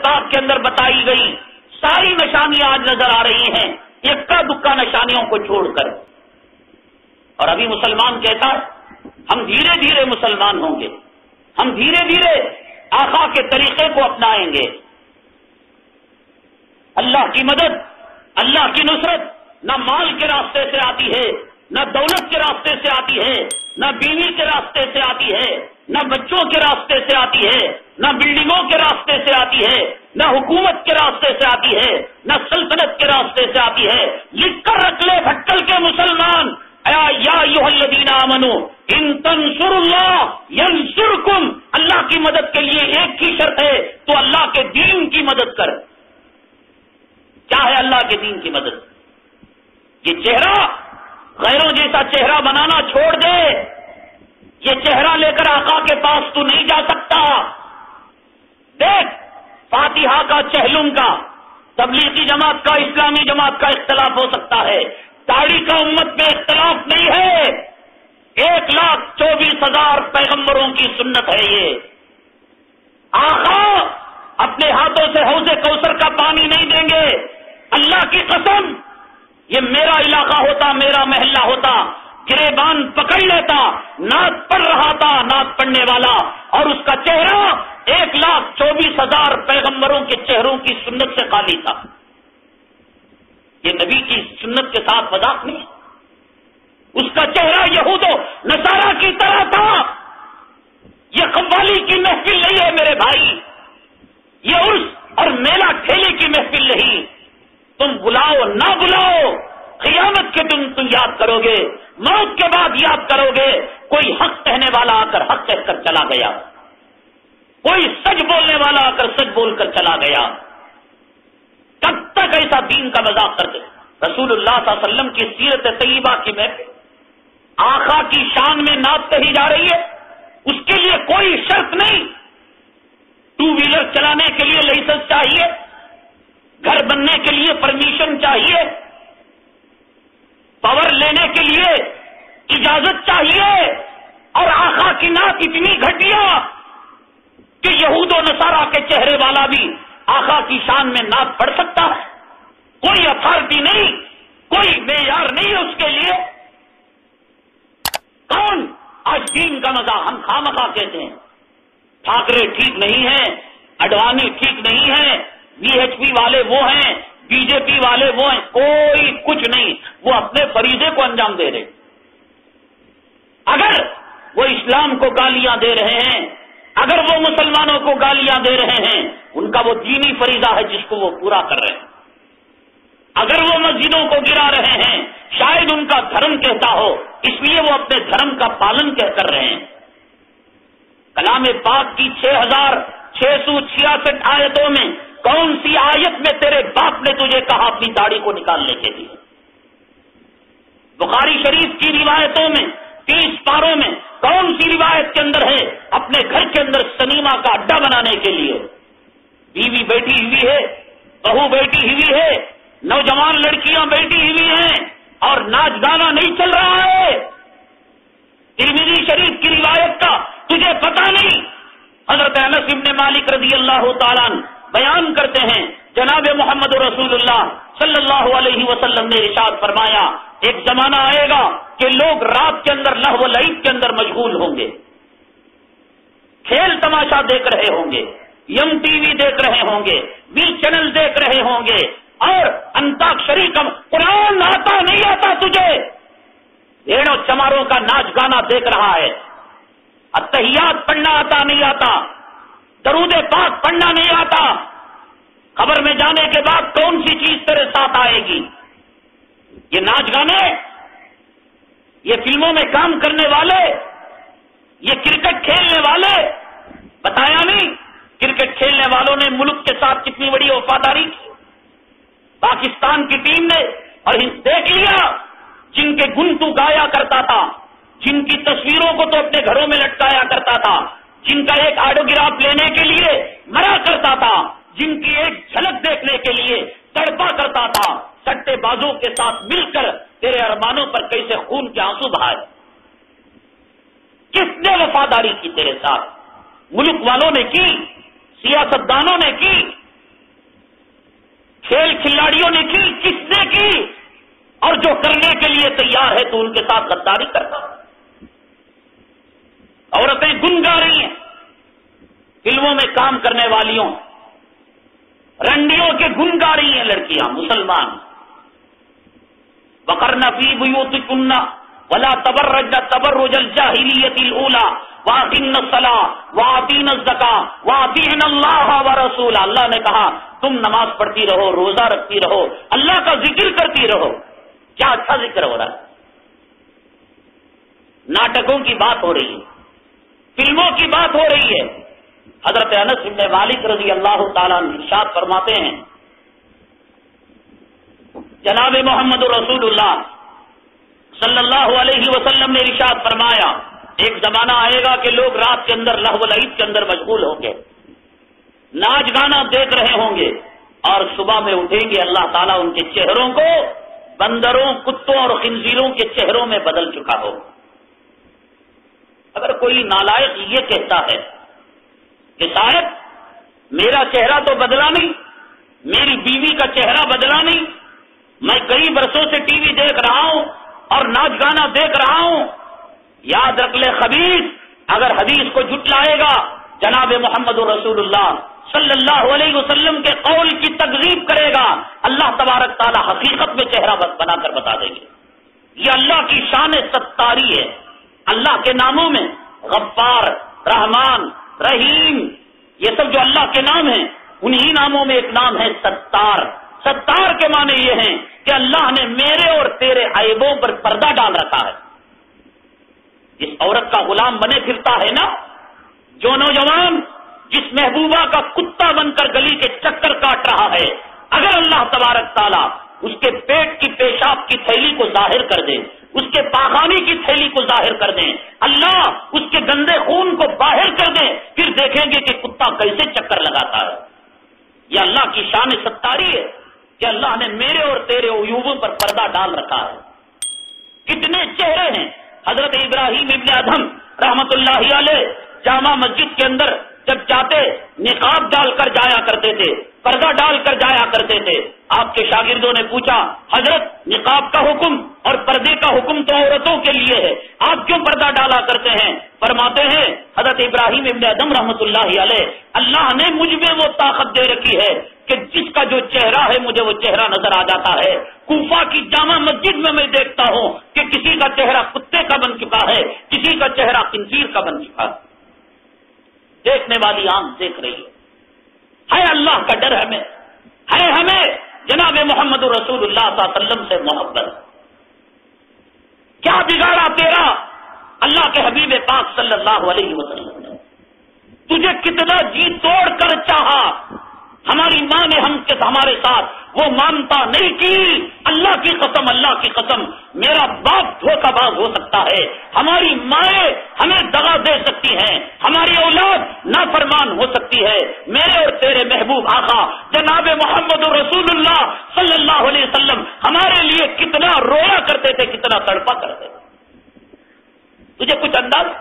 پاک کے اندر بتائی گئی ساری نشانیاں آج نظر آ رہی ہیں اکا دکا نشانیوں کو چھوڑ کر. اور ابھی مسلمان کہتا ہے ہم دھیرے دھیرے مسلمان ہوں گے, ہم دھیرے دھیرے آقا کے طریقے کو اپنائیں گے. اللہ کی مدد, اللہ کی نصرت نہ مال کے راستے سے آتی ہے, نہ دولت کے راستے سے آتی ہے, نہ بیوی کے راستے سے آتی ہے, نہ بچوں کے راستے سے آتی ہے, نہ بلڈنگوں کے راستے سے آتی ہے, نہ حکومت کے راستے سے آتی ہے, نہ سلطنت کے راستے سے آتی ہے. لکھ کر رکھ لے بھٹکل کے مسلمان, یا ایھا الذین آمنوا ان تنصروا اللہ ینصرکم. اللہ کی مدد کے لیے ایک ہی شرط ہے, تو اللہ کے دین کی مدد کر. کیا ہے اللہ کے دین کی مدد؟ یہ چہرہ غیروں جیسا چہرہ بنانا چھوڑ دے. یہ چہرہ لے کر آقا کے پاس تو نہیں جا سکتا. دیکھ فاتحہ کا چہلم کا تبلیغی جماعت کا اسلامی جماعت کا اختلاف ہو سکتا ہے, داڑھی کا امت میں اختلاف نہیں ہے. 1,24,000 پیغمبروں کی سنت ہے یہ. آقا اپنے ہاتھوں سے حوض کوثر کا پانی نہیں دیں گے. اللہ کی قسم یہ میرا علاقہ ہوتا, میرا محلہ ہوتا, گریبان پکڑ لیتا. نعت پڑھ رہا تھا نعت پڑھنے والا, اور اس کا چہرہ 1,24,000 پیغمبروں کے چہروں کی سنت سے خالی تھا. یہ نبی کی سنت کے ساتھ مذاق نہیں. اس کا چہرہ یہود و نصارہ کی طرح تھا. یہ قوالی کی محفل نہیں ہے میرے بھائی, یہ عرس اور میلہ ٹھیلے کی محفل نہیں. تم بلاؤ نہ بلاؤ, قیامت کے دن تم یاد کرو گے, موت کے بعد یاد کرو گے. کوئی حق کہنے والا آ کر حق کہہ کر چلا گیا, کوئی سچ بولنے والا آ کر سچ بول کر چلا گیا. کب تک ایسا دین کا مذاق کرتے؟ رسول اللہ صلی اللہ علیہ وسلم کی سیرت طیبہ کی محفل, آقا کی شان میں نعت کہی جا رہی ہے. اس کے لیے کوئی شرط نہیں. 2 ویلر چلانے کے لیے لائسنس چاہیے, گھر بننے کے لیے پرمیشن چاہیے, پاور لینے کے لیے اجازت چاہیے. اور آقا کی نعت اتنی گھٹیا کہ یہود و نصارہ کے چہرے والا بھی آقا کی شان میں نعت پڑھ سکتا ہے. کوئی اتھارٹی نہیں, کوئی معیار نہیں ہے اس کے لیے. کون آج دین کا مزاح ہم خامخواہ کہتے ہیں؟ ٹھاکرے ٹھیک نہیں ہیں, اڈوانی ٹھیک نہیں ہے, VHP والے وہ ہیں, BJP والے وہ ہیں. کوئی کچھ نہیں, وہ اپنے فریضے کو انجام دے رہے. اگر وہ اسلام کو گالیاں دے رہے ہیں, اگر وہ مسلمانوں کو گالیاں دے رہے ہیں, ان کا وہ دینی فریضہ ہے جس کو وہ پورا کر رہے ہیں. اگر وہ مسجدوں کو گرا رہے ہیں, شاید ان کا دھرم کہتا ہو, اس لیے وہ اپنے دھرم کا پالن کر رہے ہیں. کلام پاک کی 6,666 آیتوں میں کون سی آیت میں تیرے باپ نے تجھے کہا اپنی داڑھی کو نکالنے کے لیے؟ بخاری شریف کی روایتوں میں 30 پاروں میں کون سی روایت کے اندر ہے اپنے گھر کے اندر سنیما کا اڈا بنانے کے لیے؟ بیوی بیٹھی ہوئی ہے, بہو بیٹھی ہوئی ہے, نوجوان لڑکیاں بیٹھی ہوئی ہیں, اور ناچ گانا نہیں چل رہا ہے. ترمذی شریف کی روایت کا تجھے پتہ نہیں؟ حضرت انس بن مالک رضی اللہ تعالیٰ بیان کرتے ہیں, جناب محمد رسول اللہ صلی اللہ علیہ وسلم نے ارشاد فرمایا, ایک زمانہ آئے گا کہ لوگ رات کے اندر لہو و لعب کے اندر مشغول ہوں گے, کھیل تماشا دیکھ رہے ہوں گے, یم ٹی وی دیکھ رہے ہوں گے, وی چینل دیکھ رہے ہوں گے, اور انتاکشری کا قرآن آتا نہیں آتا تجھے, بھیڑوں چماروں کا ناچ گانا دیکھ رہا ہے, اتحیات پڑھنا آتا نہیں آتا, درود پاک پڑھنا نہیں آتا. قبر میں جانے کے بعد کون سی چیز تیرے ساتھ آئے گی؟ یہ ناچ گانے, یہ فلموں میں کام کرنے والے, یہ کرکٹ کھیلنے والے. بتایا نہیں کرکٹ کھیلنے والوں نے ملک کے ساتھ کتنی بڑی وفاداری کی. پاکستان کی ٹیم نے, اور دیکھ لیا جن کے گن تو گایا کرتا تھا, جن کی تصویروں کو تو اپنے گھروں میں لٹکایا کرتا تھا, جن کا ایک آٹوگراف لینے کے لیے مرا کرتا تھا, جن کی ایک جھلک دیکھنے کے لیے تڑپا کرتا تھا, سٹے بازوں کے ساتھ مل کر تیرے ارمانوں پر کیسے خون کے آنسو بہائے. کس نے وفاداری کی تیرے ساتھ؟ ملک والوں نے کی, سیاستدانوں نے کی, کھیل کھلاڑیوں نے کی، کس نے کی؟ اور جو کرنے کے لیے تیار ہے تو ان کے ساتھ غداری کرتا۔ عورتیں گن گا رہی ہیں، فلموں میں کام کرنے والیوں، رنڈیوں کے گن گا رہی ہیں لڑکیاں مسلمان۔ وقرن فی بیوتکن ولا تبرجن تبرج الجاہلیۃ الاولی واقمن الصلاۃ وآتین الزکاۃ وأطیعن اللہ ورسولہ۔ اللہ نے کہا تم نماز پڑھتی رہو، روزہ رکھتی رہو، اللہ کا ذکر کرتی رہو۔ کیا اچھا ذکر ہو رہا ہے؟ ناٹکوں کی بات ہو رہی ہے، فلموں کی بات ہو رہی ہے۔ حضرت انس بن مالک رضی اللہ تعالیٰ عنہ ارشاد فرماتے ہیں جناب محمد رسول اللہ صلی اللہ علیہ وسلم نے ارشاد فرمایا ایک زمانہ آئے گا کہ لوگ رات کے اندر لہو و لعب کے اندر مشغول ہوں گے، ناچ گانا دیکھ رہے ہوں گے، اور صبح میں اٹھیں گے اللہ تعالیٰ ان کے چہروں کو بندروں، کتوں اور خنزیروں کے چہروں میں بدل چکا ہو۔ اگر کوئی نالائق یہ کہتا ہے کہ صاحب میرا چہرہ تو بدلا نہیں، میری بیوی کا چہرہ بدلا نہیں، میں کئی برسوں سے ٹی وی دیکھ رہا ہوں اور ناچ گانا دیکھ رہا ہوں، یاد رکھ لے خبیث، اگر حدیث کو جھٹلائے گا، جناب محمد رسول اللہ صلی اللہ علیہ وسلم کے قول کی تکذیب کرے گا، اللہ تبارک تعالی حقیقت میں چہرہ بنا کر بتا دیں گے۔ یہ اللہ کی شان ستاری ہے۔ اللہ کے ناموں میں غفار، رحمان، رحیم، یہ سب جو اللہ کے نام ہیں، انہی ناموں میں ایک نام ہے ستار۔ ستار کے معنی یہ ہیں کہ اللہ نے میرے اور تیرے عیبوں پر پردہ ڈال رکھا ہے۔ جس عورت کا غلام بنے پھرتا ہے نا، جو نوجوان جس محبوبہ کا کتا بن کر گلی کے چکر کاٹ رہا ہے، اگر اللہ تبارک تعالیٰ اس کے پیٹ کی پیشاب کی تھیلی کو ظاہر کر دے، اس کے پاخانے کی تھیلی کو ظاہر کر دیں، اللہ اس کے گندے خون کو باہر کر دیں، پھر دیکھیں گے کہ کتا کیسے چکر لگاتا ہے۔ یہ اللہ کی شان ستاری ہے کہ اللہ نے میرے اور تیرے عیوبوں پر پردہ ڈال رکھا ہے۔ کتنے چہرے ہیں۔ حضرت ابراہیم ابن ادھم رحمت اللہ علیہ جامع مسجد کے اندر جب جاتے نقاب ڈال کر جایا کرتے تھے، پردہ ڈال کر جایا کرتے تھے۔ آپ کے شاگردوں نے پوچھا حضرت نقاب کا حکم اور پردے کا حکم تو عورتوں کے لیے ہے، آپ کیوں پردہ ڈالا کرتے ہیں؟ فرماتے ہیں حضرت ابراہیم ابن ادھم رحمت اللہ علیہ، اللہ نے مجھ میں وہ طاقت دے رکھی ہے کہ جس کا جو چہرہ ہے مجھے وہ چہرہ نظر آ جاتا ہے۔ کوفہ کی جامع مسجد میں دیکھتا ہوں کہ کسی کا چہرہ کتے کا بن چکا ہے، کسی کا چہرہ خنزیر کا بن چکا ہے۔ دیکھنے والی آنکھ دیکھ رہی ہے اللہ کا ڈر ہمیں جناب محمد رسول اللہ صلی اللہ علیہ وسلم سے محبت۔ کیا بگاڑا تیرا اللہ کے حبیب پاک صلی اللہ علیہ وسلم نے؟ تجھے کتنا جی توڑ کر چاہا، ہماری ماں نے ہمارے ساتھ وہ مانتا نہیں کی۔ اللہ کی قسم میرا باپ دھوکہ باز ہو سکتا ہے، ہماری مائیں ہمیں دغا دے سکتی ہیں، ہماری اولاد نافرمان ہو سکتی ہے، میرے اور تیرے محبوب آقا جناب محمد رسول اللہ صلی اللہ علیہ وسلم ہمارے لیے کتنا رویا کرتے تھے، کتنا تڑپا کرتے تھے۔ تجھے کچھ انداز؟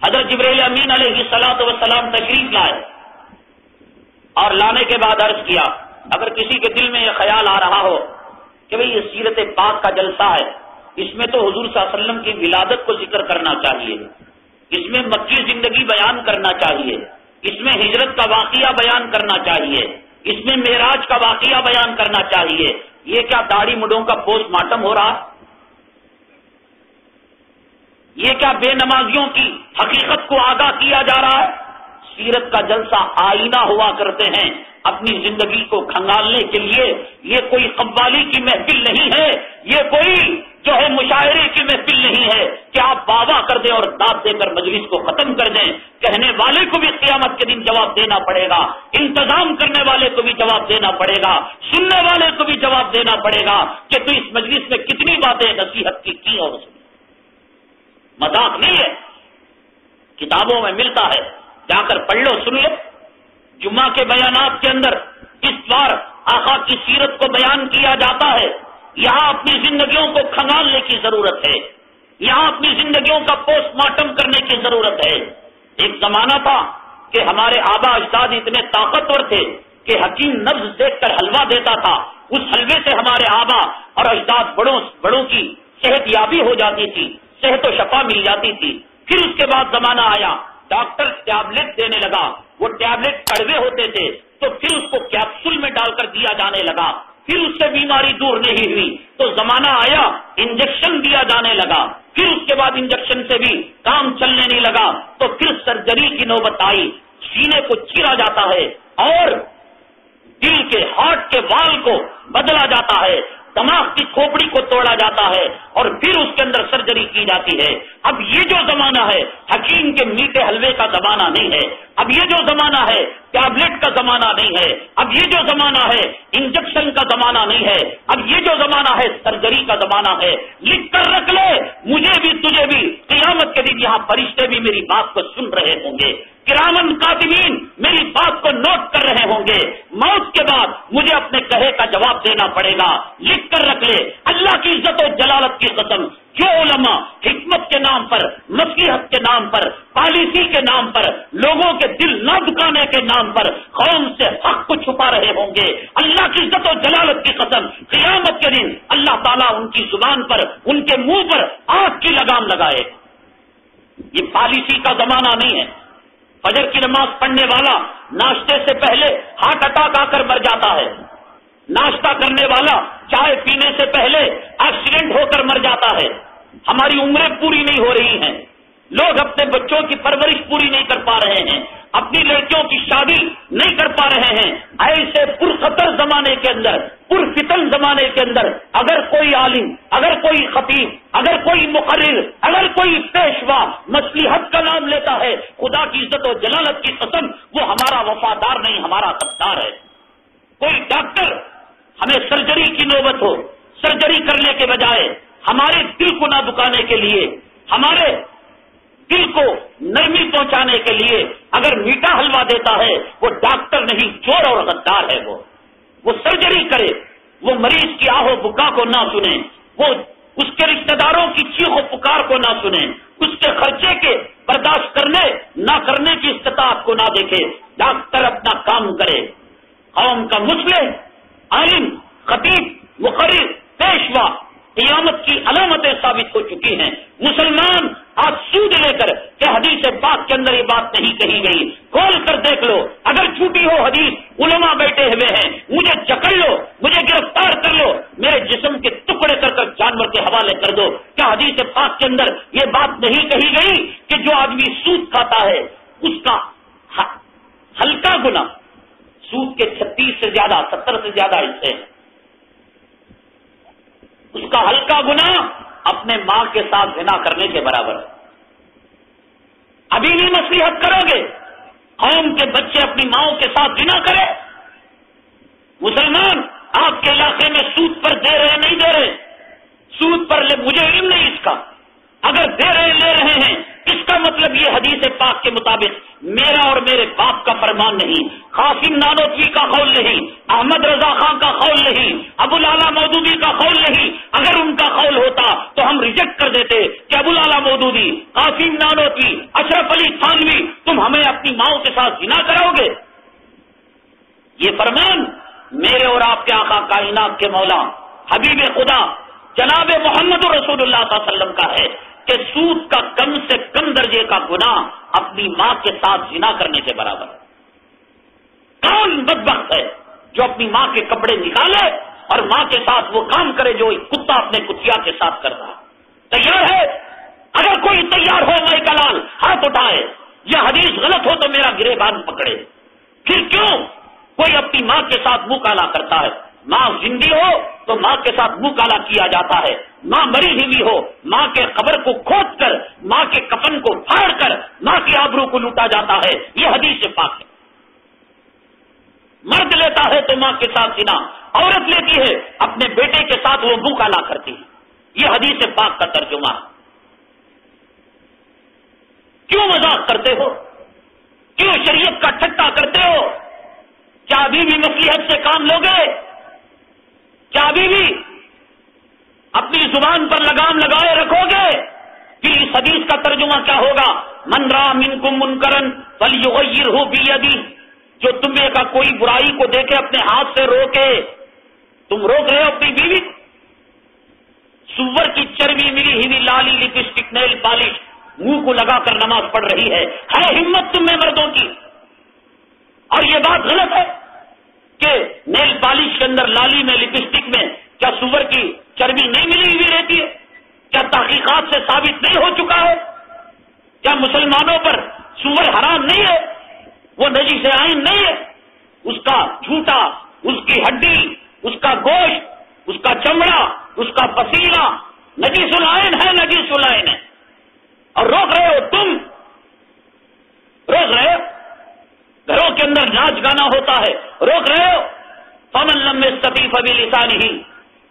حضرت جبرائیل امین علیہ الصلوۃ والسلام تشریف لائے اور لانے کے بعد عرض کیا، اگر کسی کے دل میں یہ خیال آ رہا ہو کہ بھئی یہ سیرت پاک کا جلسہ ہے، اس میں تو حضور صلی اللہ علیہ وسلم کی ولادت کو ذکر کرنا چاہیے، اس میں مکی زندگی بیان کرنا چاہیے، اس میں ہجرت کا واقعہ بیان کرنا چاہیے، اس میں معراج کا واقعہ بیان کرنا چاہیے، یہ کیا داڑھی مڈوں کا پوسٹ مارٹم ہو رہا؟ یہ کیا بے نمازیوں کی حقیقت کو آگاہ کیا جا رہا ہے؟ سیرت کا جلسہ آئینہ ہوا کرتے ہیں اپنی زندگی کو کھنگالنے کے لیے۔ یہ کوئی قوالی کی محفل نہیں ہے، یہ کوئی جو ہے مشاعرے کی محفل نہیں ہے کہ آپ واہ کر دیں اور داد دے کر مجلس کو ختم کر دیں۔ کہنے والے کو بھی قیامت کے دن جواب دینا پڑے گا، انتظام کرنے والے کو بھی جواب دینا پڑے گا، سننے والے کو بھی جواب دینا پڑے گا کہ تو اس مجلس میں کتنی باتیں نصیحت کی اور مذاق نہیں ہے، کتابوں میں ملتا ہے، جا کر پڑھ لو، سن لو۔ جمعہ کے بیانات کے اندر اس بار آقا کی سیرت کو بیان کیا جاتا ہے۔ یہاں اپنی زندگیوں کو کھنگالنے کی ضرورت ہے، یہاں اپنی زندگیوں کا پوسٹ مارٹم کرنے کی ضرورت ہے۔ ایک زمانہ تھا کہ ہمارے آبا اجداد اتنے طاقتور تھے کہ حکیم نبض دیکھ کر حلوہ دیتا تھا، اس حلوے سے ہمارے آبا اور اجداد بڑوں کی صحت یابی ہو جاتی تھی، صحت و شفا مل جاتی تھی۔ پھر اس کے بعد زمانہ آیا، ڈاکٹر ٹیبلٹ دینے لگا، وہ ٹیبلٹ کڑوے ہوتے تھے تو پھر اس کو کیپسول میں ڈال کر دیا جانے لگا، پھر اس سے بیماری دور نہیں ہوئی تو زمانہ آیا انجیکشن دیا جانے لگا، پھر اس کے بعد انجیکشن سے بھی کام چلنے نہیں لگا تو پھر سرجری کی نوبت آئی، سینے کو چیرا جاتا ہے اور دل کے ہارٹ کے وال کو بدلا جاتا ہے، دماغ کی کھوپڑی کو توڑا جاتا ہے اور پھر اس کے اندر سرجری کی جاتی ہے۔ اب یہ جو زمانہ ہے حکیم کے میٹھے حلوے کا زمانہ نہیں ہے، اب یہ جو زمانہ ہے ٹیبلٹ کا زمانہ نہیں ہے، اب یہ جو زمانہ ہے انجیکشن کا زمانہ نہیں ہے، اب یہ جو زمانہ ہے سرجری کا زمانہ ہے۔ لکھ کر رکھ لے، مجھے بھی تجھے بھی، قیامت کے دن یہاں فرشتے بھی میری بات کو سن رہے ہوں گے، کرامن کاتبین میری بات کو نوٹ کر رہے ہوں گے، موت کے بعد مجھے اپنے کہے کا جواب دینا پڑے گا۔ لکھ کر رکھ لے، اللہ کی عزت و جلالت کی قسم، جو علماء حکمت کے نام پر، نصیحت کے نام پر، پالیسی کے نام پر، لوگوں کے دل نہ دکانے کے نام پر قوم سے حق کو چھپا رہے ہوں گے، اللہ کی عزت و جلالت کی قسم قیامت کے دن اللہ تعالیٰ ان کی زبان پر، ان کے منہ پر آگ کی لگام لگائے۔ یہ پالیسی کا زمانہ نہیں ہے۔ فجر کی نماز پڑھنے والا ناشتے سے پہلے ہارٹ اٹیک آ کر مر جاتا ہے، ناشتہ کرنے والا چائے پینے سے پہلے ایکسیڈنٹ ہو کر مر جاتا ہے۔ ہماری عمریں پوری نہیں ہو رہی ہیں، لوگ اپنے بچوں کی پرورش پوری نہیں کر پا رہے ہیں، اپنی لڑکیوں کی شادی نہیں کر پا رہے ہیں۔ ایسے پرخطر زمانے کے اندر، پرفتن زمانے کے اندر اگر کوئی عالم، اگر کوئی خطیب، اگر کوئی مقرر، اگر کوئی پیشوا مصلحت کا نام لیتا ہے، خدا کی عزت و جلالت کی قسم وہ ہمارا وفادار نہیں، ہمارا غدار ہے۔ کوئی ڈاکٹر ہمیں سرجری کی نوبت ہو، سرجری کرنے کے بجائے ہمارے دل کو نہ دکانے کے لیے، ہمارے دل کو نرمی پہنچانے کے لیے اگر میٹھا حلوہ دیتا ہے، وہ ڈاکٹر نہیں، چور اور غدار ہے۔ وہ سرجری کرے، وہ مریض کی آہو بکا کو نہ سنے، وہ اس کے رشتہ داروں کی چیخ و پکار کو نہ سنے، اس کے خرچے کے برداشت کرنے نہ کرنے کی استطاعت کو نہ دیکھے۔ ڈاکٹر اپنا کام کرے، قوم کا مصلح، عالم، خطیب، مقرر، پیشوا قیامت کی علامتیں ثابت ہو چکی ہیں۔ مسلمان آج سود لے کر کہ حدیث پاک کے اندر یہ بات نہیں کہی گئی، کھول کر دیکھ لو، اگر جھوٹی ہو حدیث، علماء بیٹھے ہوئے ہیں، مجھے جکڑ لو، مجھے گرفتار کر لو، میرے جسم کے ٹکڑے کر کر جانور کے حوالے کر دو۔ کیا حدیث پاک کے اندر یہ بات نہیں کہی گئی کہ جو آدمی سود کھاتا ہے اس کا ہلکا گناہ، سود کے 36 سے زیادہ 70 سے زیادہ حصے ہیں، اس کا ہلکا گناہ اپنے ماں کے ساتھ زنا کرنے کے برابر ہے۔ ابھی بھی نصیحت کرو گے قوم کے بچے اپنی ماؤں کے ساتھ زنا کرے؟ مسلمان آپ کے علاقے میں سود پر دے رہے نہیں دے رہے؟ سود پر مجھے علم نہیں اس کا، اگر دے رہے لے رہے ہیں اس کا مطلب یہ حدیث پاک کے مطابق میرا اور میرے باپ کا فرمان نہیں، قاسم نانوتوی کا قول نہیں، احمد رضا خان کا قول نہیں، ابو الاعلی مودودی کا قول نہیں۔ اگر ان کا قول ہوتا تو ہم ریجیکٹ کر دیتے کہ ابو الاعلی مودودی، قاسم نانوتوی، اشرف علی تھانوی تم ہمیں اپنی ماؤں کے ساتھ زنا کراؤ گے؟ یہ فرمان میرے اور آپ کے آقا کائنات کے مولا حبیب خدا جناب محمد رسول اللہ صلی اللہ علیہ وسلم کا ہے کہ سود کا کم سے کم درجے کا گناہ اپنی ماں کے ساتھ زنا کرنے کے برابر ہے۔ کون بدبخت ہے جو اپنی ماں کے کپڑے نکالے اور ماں کے ساتھ وہ کام کرے جو ایک کتا اپنے کتیا کے ساتھ کر رہا؟ تیار ہے؟ اگر کوئی تیار ہو میں کلال ہاتھ اٹھائے، یہ حدیث غلط ہو تو میرا گریبان پکڑے۔ پھر کیوں کوئی اپنی ماں کے ساتھ منہ کالا کرتا ہے؟ ماں زندی ہو تو ماں کے ساتھ منہ کالا کیا جاتا ہے، ماں مری ہوئی ہو ماں کے قبر کو کھود کر، ماں کے کفن کو پھاڑ کر ماں کی آبرو کو لوٹا جاتا ہے۔ یہ حدیث پاک ہے۔ مرد لیتا ہے تو ماں کے ساتھ زنا، عورت لیتی ہے اپنے بیٹے کے ساتھ وہ منہ کالا کرتی ہے۔ یہ حدیث پاک کا ترجمہ۔ کیوں مذاق کرتے ہو؟ کیوں شریعت کا ٹھٹا کرتے ہو؟ کیا ابھی بھی مصلحت سے کام لوگے؟ کیا ابھی بھی اپنی زبان پر لگام لگائے رکھو گے؟ پھر اس حدیث کا ترجمہ کیا ہوگا؟ من را منکم منکرن فلیغیرہ بیدہ، جو تمہیں کا کوئی برائی کو دیکھے اپنے ہاتھ سے روکے. تم روک رہے ہو اپنی بیوی. سور کی چربی ملی ہوئی لالی لپسٹک نیل پالش منہ کو لگا کر نماز پڑھ رہی ہے ہمت تم میں مردوں کی. اور یہ بات غلط ہے کہ نیل پالش کے اندر لالی میں لپسٹک میں کیا سور کی چربی نہیں ملی ہوئی رہتی ہے؟ کیا تحقیقات سے ثابت نہیں ہو چکا ہے؟ کیا مسلمانوں پر سور حرام نہیں ہے؟ وہ نجیس عین نہیں ہے؟ اس کا جھوٹا، اس کی ہڈی، اس کا گوشت، اس کا چمڑا، اس کا پسینہ نجیس العین ہے، نجیس العین ہے. اور روک رہے ہو تم، روک رہے ہو. گھروں کے اندر ناچ گانا ہوتا ہے، روک رہے ہو. فمن لم یستطع فبلسانہ،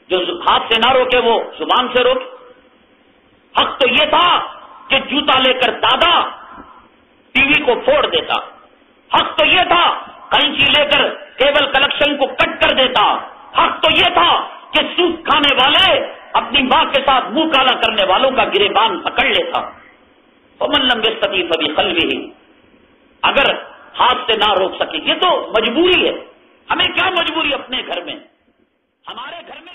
جو ہاتھ سے نہ روکے وہ زبان سے روکے. حق تو یہ تھا کہ جوتا لے کر دادا ٹی وی کو پھوڑ دیتا. حق تو یہ تھا قینچی لے کر کیبل کلیکشن کو کٹ کر دیتا. حق تو یہ تھا کہ سود کھانے والے اپنی ماں کے ساتھ منہ کالا کرنے والوں کا گریبان پکڑ لیتا. فمن لم یستطع فبقلبہ، اگر ہاتھ سے نہ روک سکے. یہ تو مجبوری ہے. ہمیں کیا مجبوری اپنے گھر میں؟ ہمارے گھر میں